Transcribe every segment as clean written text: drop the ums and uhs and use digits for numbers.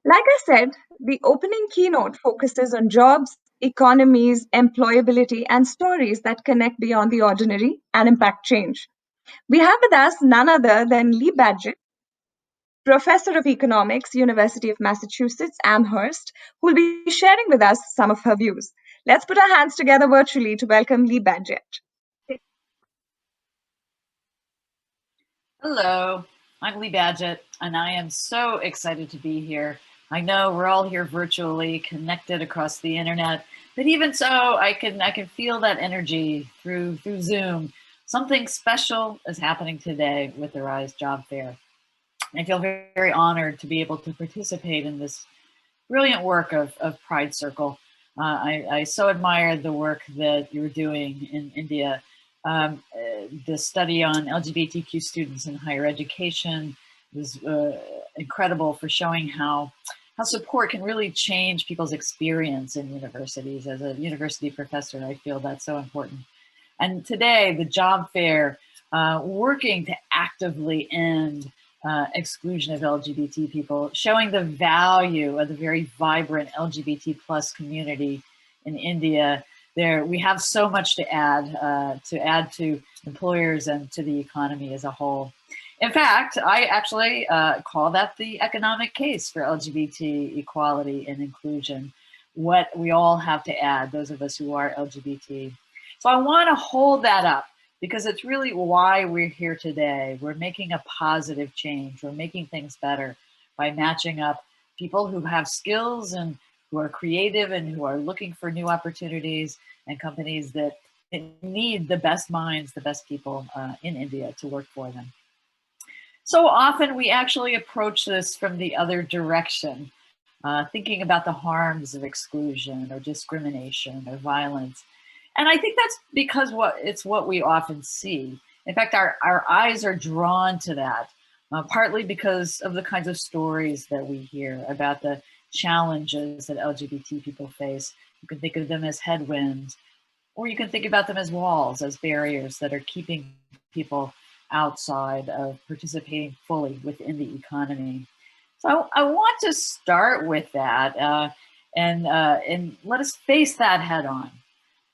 Like I said, the opening keynote focuses on jobs, economies, employability, and stories that connect beyond the ordinary and impact change. We have with us none other than Lee Badgett, Professor of Economics, University of Massachusetts, Amherst, who will be sharing with us some of her views. Let's put our hands together virtually to welcome Lee Badgett. Hello, I'm Lee Badgett, and I am so excited to be here. I know we're all here virtually connected across the internet, but even so, I can feel that energy through Zoom. Something special is happening today with the RISE Job Fair. I feel very, very honored to be able to participate in this brilliant work of Pride Circle. I so admire the work that you're doing in India. The study on LGBTQ students in higher education was incredible for showing how support can really change people's experience in universities. As a university professor, I feel that's so important. And today, the job fair, working to actively end exclusion of LGBT people, showing the value of the very vibrant LGBT plus community in India. There, we have so much to add to employers and to the economy as a whole. In fact, I actually call that the economic case for LGBT equality and inclusion, what we all have to add, those of us who are LGBT. So I want to hold that up because it's really why we're here today. We're making a positive change. We're making things better by matching up people who have skills and who are creative and who are looking for new opportunities, and companies that need the best minds, the best people in India to work for them. So often we actually approach this from the other direction, thinking about the harms of exclusion or discrimination or violence. And I think that's because it's what we often see. In fact, our eyes are drawn to that, partly because of the kinds of stories that we hear about the challenges that LGBT people face. You can think of them as headwinds, or you can think about them as walls, as barriers that are keeping people outside of participating fully within the economy. So I want to start with that and let us face that head on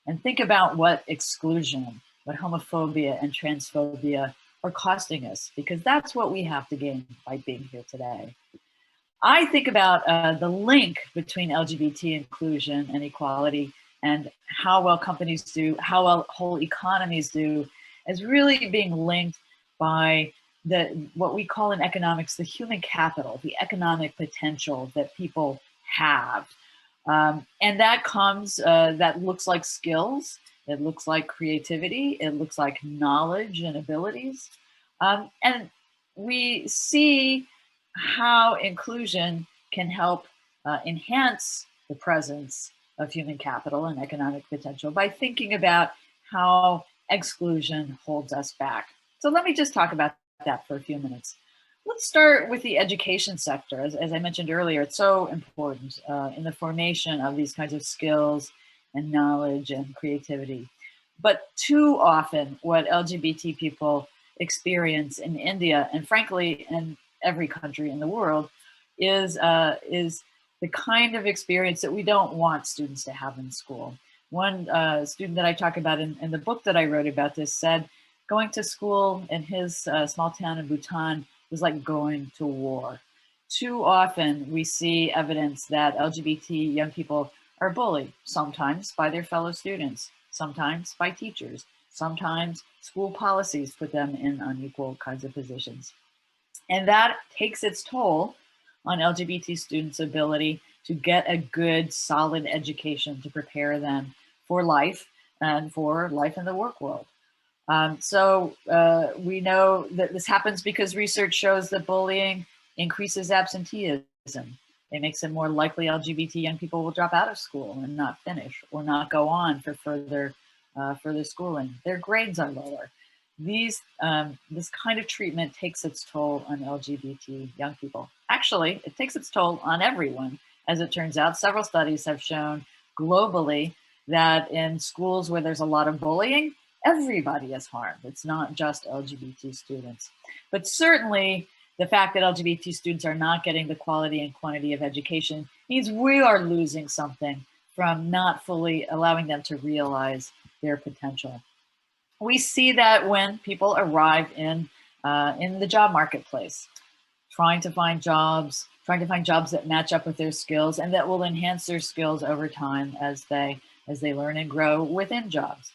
and think about what exclusion, what homophobia and transphobia are costing us, because that's what we have to gain by being here today. I think about the link between LGBT inclusion and equality and how well companies do, how well whole economies do, as really being linked by what we call in economics the human capital, the economic potential that people have. And that comes, that looks like skills, it looks like creativity, it looks like knowledge and abilities. And we see how inclusion can help enhance the presence of human capital and economic potential by thinking about how exclusion holds us back. So let me just talk about that for a few minutes. Let's start with the education sector. As I mentioned earlier, it's so important in the formation of these kinds of skills and knowledge and creativity. But too often, what LGBT people experience in India, and frankly, in every country in the world, is the kind of experience that we don't want students to have in school. One student that I talk about in the book that I wrote about this said, going to school in his small town in Bhutan was like going to war. Too often we see evidence that LGBT young people are bullied, sometimes by their fellow students, sometimes by teachers, sometimes school policies put them in unequal kinds of positions. And that takes its toll on LGBT students' ability to get a good, solid education to prepare them for life and for life in the work world. So we know that this happens because research shows that bullying increases absenteeism. It makes it more likely LGBT young people will drop out of school and not finish or not go on for further schooling. Their grades are lower. This kind of treatment takes its toll on LGBT young people. Actually, it takes its toll on everyone. As it turns out, several studies have shown globally that in schools where there's a lot of bullying, everybody is harmed. It's not just LGBT students. But certainly The fact that LGBT students are not getting the quality and quantity of education means we are losing something from not fully allowing them to realize their potential. We see that when people arrive in the job marketplace, trying to find jobs that match up with their skills and that will enhance their skills over time as they learn and grow within jobs.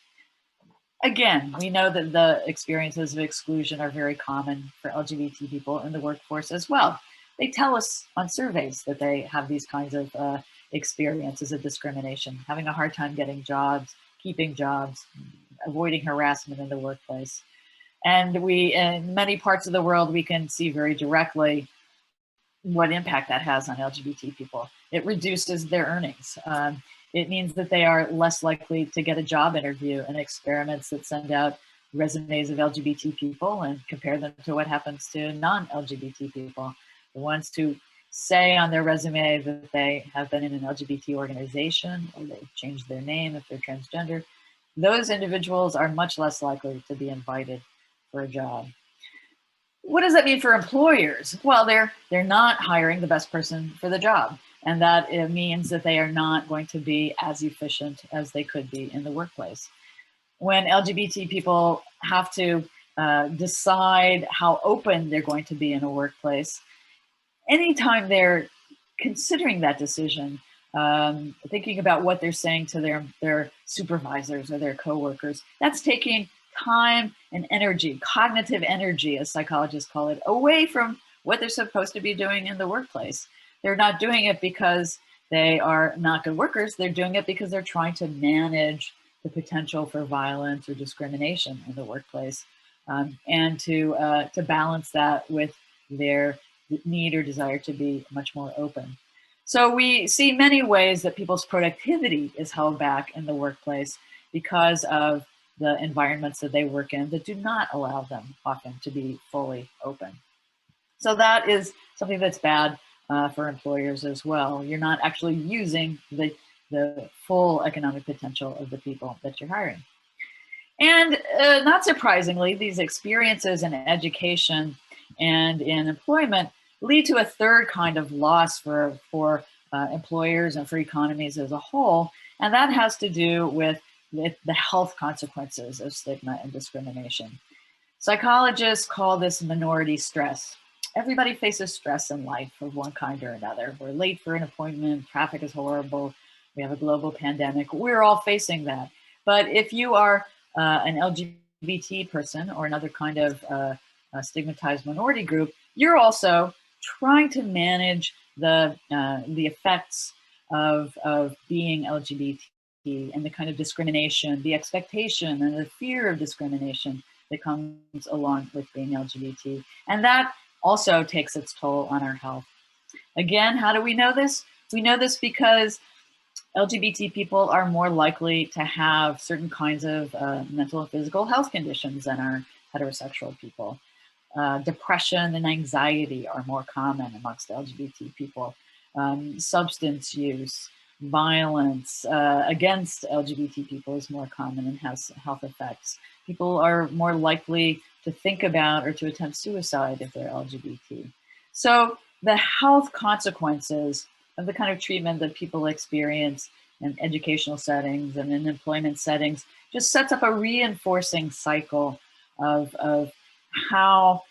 Again, we know that the experiences of exclusion are very common for LGBT people in the workforce as well. They tell us on surveys that they have these kinds of experiences of discrimination, having a hard time getting jobs, keeping jobs, avoiding harassment in the workplace. And we, in many parts of the world, we can see very directly what impact that has on LGBT people. It reduces their earnings. It means that they are less likely to get a job interview in experiments that send out resumes of LGBT people and compare them to what happens to non-LGBT people. The ones who say on their resume that they have been in an LGBT organization or they've changed their name if they're transgender, those individuals are much less likely to be invited for a job. What does that mean for employers? Well, they're not hiring the best person for the job. And that it means that they are not going to be as efficient as they could be in the workplace. When LGBT people have to decide how open they're going to be in a workplace, anytime they're considering that decision, thinking about what they're saying to their supervisors or their coworkers, that's taking time and energy, cognitive energy, as psychologists call it, away from what they're supposed to be doing in the workplace. They're not doing it because they are not good workers. They're doing it because they're trying to manage the potential for violence or discrimination in the workplace, and to balance that with their need or desire to be much more open. So we see many ways that people's productivity is held back in the workplace because of the environments that they work in that do not allow them often to be fully open. So that is something that's bad for employers as well. You're not actually using the full economic potential of the people that you're hiring. And not surprisingly, these experiences in education and in employment lead to a third kind of loss for employers and for economies as a whole, and that has to do with the health consequences of stigma and discrimination. Psychologists call this minority stress. Everybody faces stress in life of one kind or another. We're late for an appointment, traffic is horrible, we have a global pandemic, we're all facing that. But if you are an LGBT person or another kind of stigmatized minority group, you're also trying to manage the effects of being LGBT and the kind of discrimination, the expectation and the fear of discrimination that comes along with being LGBT. And that also takes its toll on our health. Again, how do we know this? We know this because LGBT people are more likely to have certain kinds of mental and physical health conditions than our heterosexual people. Depression and anxiety are more common amongst LGBT people. Substance use, violence against LGBT people is more common and has health effects. People are more likely to think about or to attempt suicide if they're LGBT. So the health consequences of the kind of treatment that people experience in educational settings and in employment settings just sets up a reinforcing cycle of how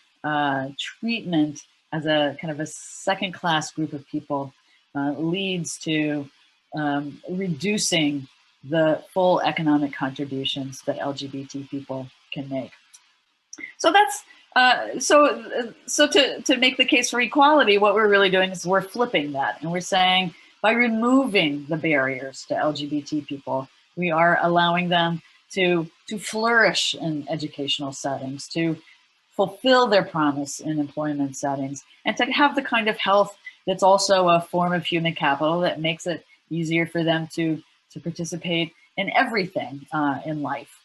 treatment as a kind of a second-class group of people leads to reducing the full economic contributions that LGBT people can make. So that's so to make the case for equality, what we're really doing is we're flipping that, and we're saying by removing the barriers to LGBT people, we are allowing them to flourish in educational settings, to fulfill their promise in employment settings, and to have the kind of health that's also a form of human capital that makes it easier for them to participate in everything in life.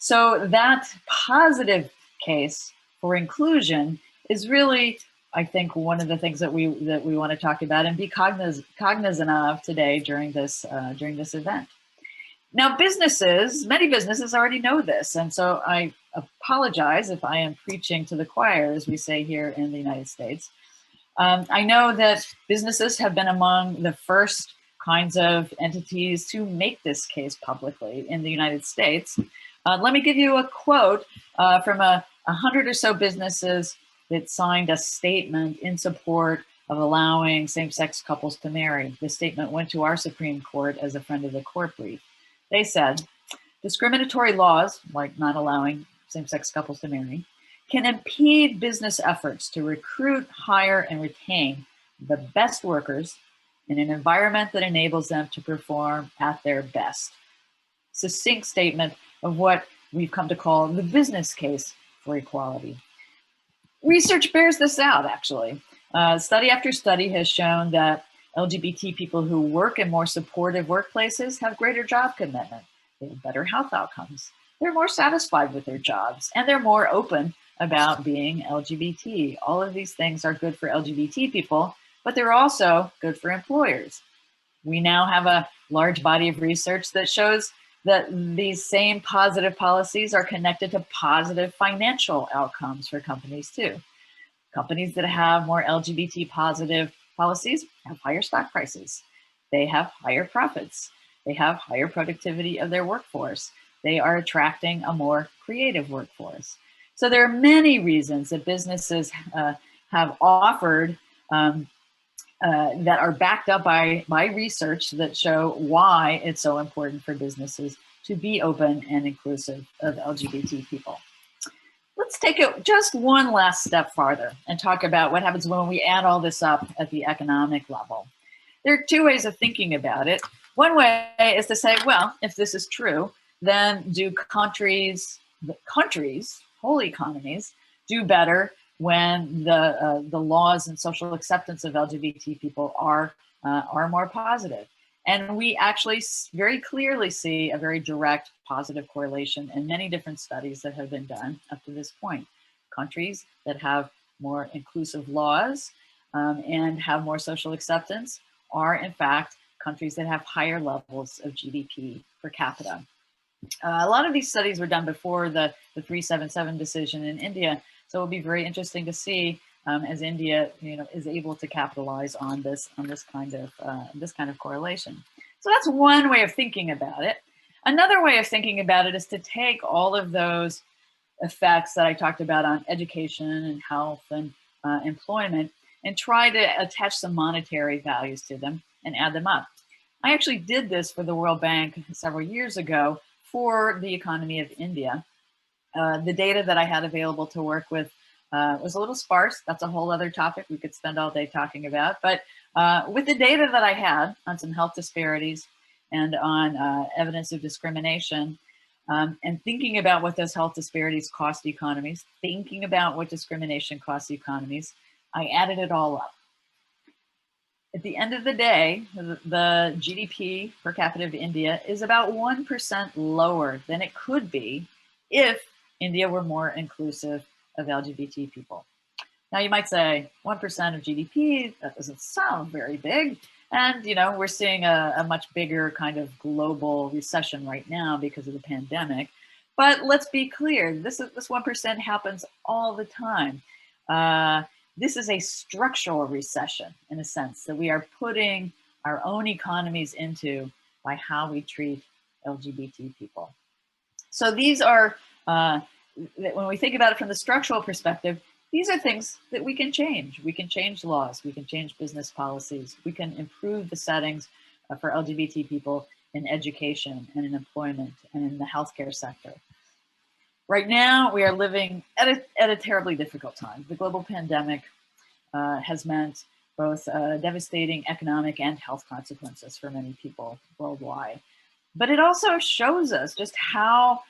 So that positive case for inclusion is really, I think, one of the things that we want to talk about and be cognizant of today during this event. Now, many businesses already know this, and so I apologize if I am preaching to the choir, as we say here in the United States. I know that businesses have been among the first kinds of entities to make this case publicly in the United States. Let me give you a quote from 100 or so businesses that signed a statement in support of allowing same-sex couples to marry. This statement went to our Supreme Court as a friend of the court brief. They said, discriminatory laws, like not allowing same-sex couples to marry, can impede business efforts to recruit, hire, and retain the best workers in an environment that enables them to perform at their best. Succinct statement of what we've come to call the business case for equality. Research bears this out, actually. Study after study has shown that LGBT people who work in more supportive workplaces have greater job commitment. They have better health outcomes. They're more satisfied with their jobs, and they're more open about being LGBT. All of these things are good for LGBT people, but they're also good for employers. We now have a large body of research that shows that these same positive policies are connected to positive financial outcomes for companies too. Companies that have more LGBT positive policies have higher stock prices. They have higher profits. They have higher productivity of their workforce. They are attracting a more creative workforce. So there are many reasons that businesses have offered that are backed up by research that show why it's so important for businesses to be open and inclusive of LGBT people. Let's take it just one last step farther and talk about what happens when we add all this up at the economic level. There are two ways of thinking about it. One way is to say, well, if this is true, then do countries, whole economies, do better when the laws and social acceptance of LGBT people are more positive. And we actually very clearly see a very direct positive correlation in many different studies that have been done up to this point. Countries that have more inclusive laws and have more social acceptance are, in fact, countries that have higher levels of GDP per capita. A lot of these studies were done before the 377 decision in India, so it'll be very interesting to see as India, is able to capitalize on this kind of correlation. So that's one way of thinking about it. Another way of thinking about it is to take all of those effects that I talked about on education and health and employment and try to attach some monetary values to them and add them up. I actually did this for the World Bank several years ago for the economy of India. The data that I had available to work with was a little sparse. That's a whole other topic we could spend all day talking about. But with the data that I had on some health disparities and on evidence of discrimination, and thinking about what those health disparities cost economies, thinking about what discrimination costs economies, I added it all up. At the end of the day, the GDP per capita of India is about 1% lower than it could be if India were more inclusive of LGBT people. Now you might say 1% of GDP, that doesn't sound very big. And we're seeing a much bigger kind of global recession right now because of the pandemic. But let's be clear, this 1% happens all the time. This is a structural recession, in a sense, that we are putting our own economies into by how we treat LGBT people. So these are, when we think about it from the structural perspective, these are things that we can change. We can change laws, we can change business policies, we can improve the settings for LGBT people in education and in employment and in the healthcare sector. Right now, we are living at a terribly difficult time. The global pandemic has meant both devastating economic and health consequences for many people worldwide. But it also shows us just how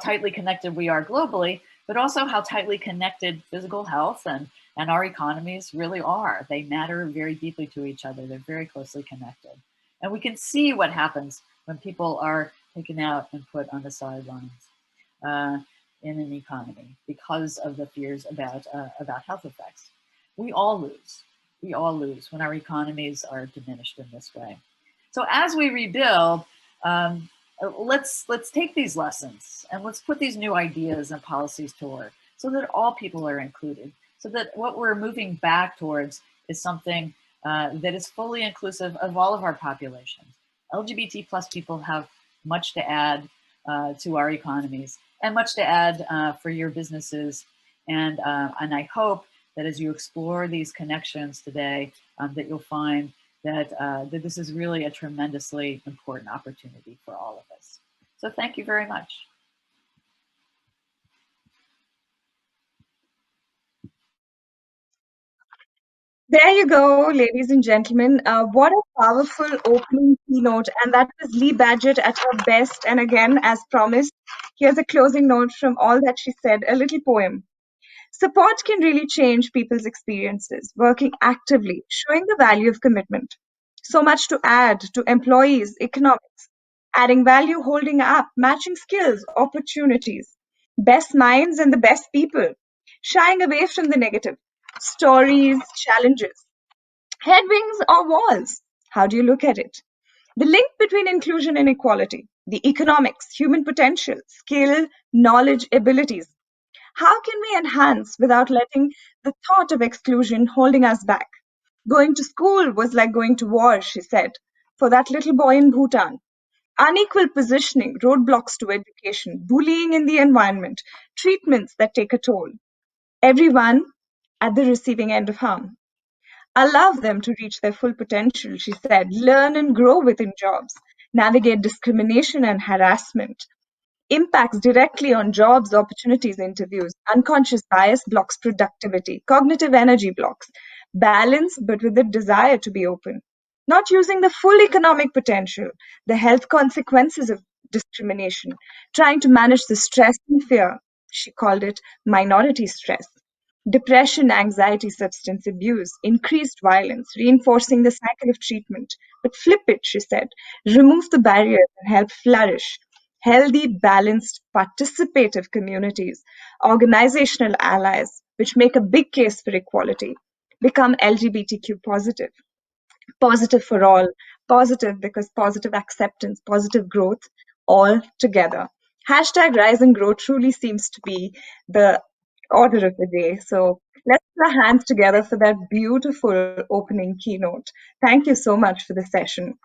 tightly connected we are globally, but also how tightly connected physical health and our economies really are. They matter very deeply to each other. They're very closely connected. And we can see what happens when people are taken out and put on the sidelines in an economy because of the fears about health effects. We all lose. We all lose when our economies are diminished in this way. So as we rebuild, let's take these lessons and let's put these new ideas and policies to work so that all people are included, so that what we're moving back towards is something that is fully inclusive of all of our populations. LGBT plus people have much to add to our economies and much to add for your businesses. And I hope that as you explore these connections today, that you'll find that, that this is really a tremendously important opportunity for all of us. So thank you very much. There you go, ladies and gentlemen. What a powerful opening keynote. And that was Lee Badgett at her best. And again, as promised, here's a closing note from all that she said, a little poem. Support can really change people's experiences, working actively, showing the value of commitment. So much to add to employees, economics, adding value, holding up, matching skills, opportunities, best minds and the best people, shying away from the negative, stories, challenges, headwinds or walls. How do you look at it? The link between inclusion and equality, the economics, human potential, skill, knowledge, abilities. How can we enhance without letting the thought of exclusion holding us back? Going to school was like going to war, she said, for that little boy in Bhutan. Unequal positioning, roadblocks to education, bullying in the environment, treatments that take a toll. Everyone at the receiving end of harm. Allow them to reach their full potential, she said. Learn and grow within jobs. Navigate discrimination and harassment. Impacts directly on jobs, opportunities, interviews. Unconscious bias blocks productivity. Cognitive energy blocks. Balance, but with the desire to be open. Not using the full economic potential. The health consequences of discrimination. Trying to manage the stress and fear. She called it minority stress. Depression, anxiety, substance abuse, increased violence, reinforcing the cycle of treatment. But flip it, she said. Remove the barriers and help flourish. Healthy, balanced, participative communities, organizational allies, which make a big case for equality, become LGBTQ positive. Positive for all, positive because positive acceptance, positive growth, all together. Hashtag rise and grow truly seems to be the order of the day. So let's put our hands together for that beautiful opening keynote. Thank you so much for the session.